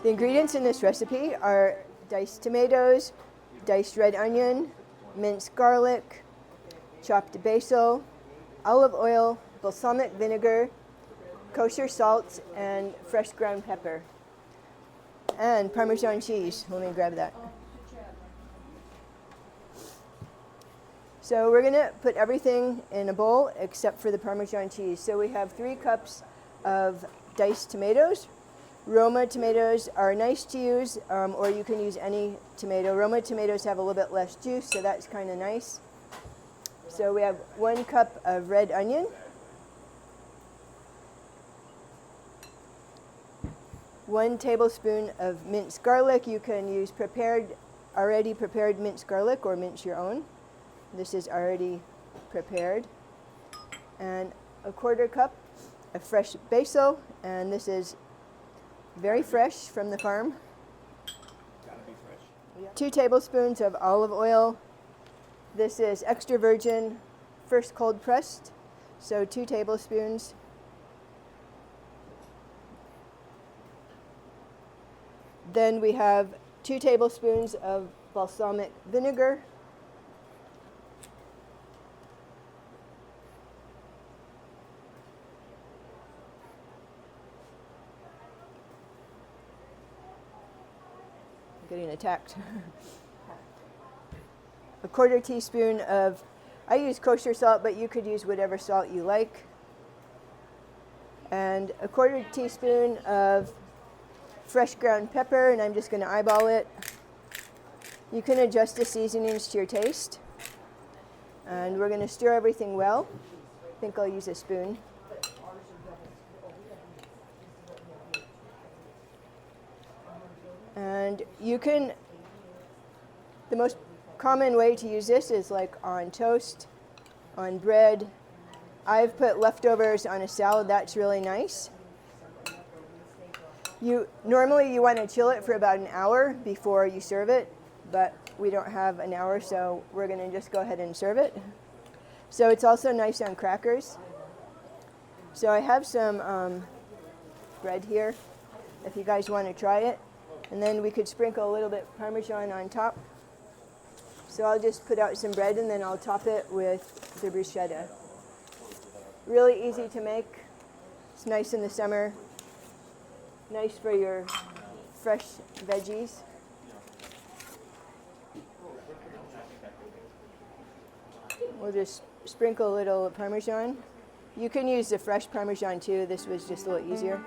The ingredients in this recipe are diced tomatoes, diced red onion, minced garlic, chopped basil, olive oil, balsamic vinegar, kosher salt, and fresh ground pepper. And Parmesan cheese. Let me grab that. So we're going to put everything in a bowl except for the Parmesan cheese. So we have 3 cups of diced tomatoes. Roma tomatoes are nice to use, or you can use any tomato. Roma tomatoes have a little bit less juice, so that's kind of nice. So we have 1 cup of red onion, 1 tablespoon of minced garlic. You can use already prepared minced garlic or mince your own. This is already prepared. And a 1/4 cup of fresh basil, and this is very fresh from the farm. Gotta be fresh. 2 tablespoons of olive oil. This is extra virgin, first cold pressed, so 2 tablespoons. Then we have 2 tablespoons of balsamic vinegar. Getting attacked. A 1/4 teaspoon of, I use kosher salt, but you could use whatever salt you like. And a 1/4 teaspoon of fresh ground pepper, and I'm just going to eyeball it. You can adjust the seasonings to your taste. And we're going to stir everything well. I think I'll use a spoon. And you can, the most common way to use this is like on toast, on bread. I've put leftovers on a salad. That's really nice. Normally you want to chill it for about an hour before you serve it, but we don't have an hour, so we're going to just go ahead and serve it. So it's also nice on crackers. So I have some bread here, if you guys want to try it. And then we could sprinkle a little bit Parmesan on top. So I'll just put out some bread and then I'll top it with the bruschetta. Really easy to make. It's nice in the summer. Nice for your fresh veggies. We'll just sprinkle a little Parmesan. You can use the fresh Parmesan too. This was just a little easier.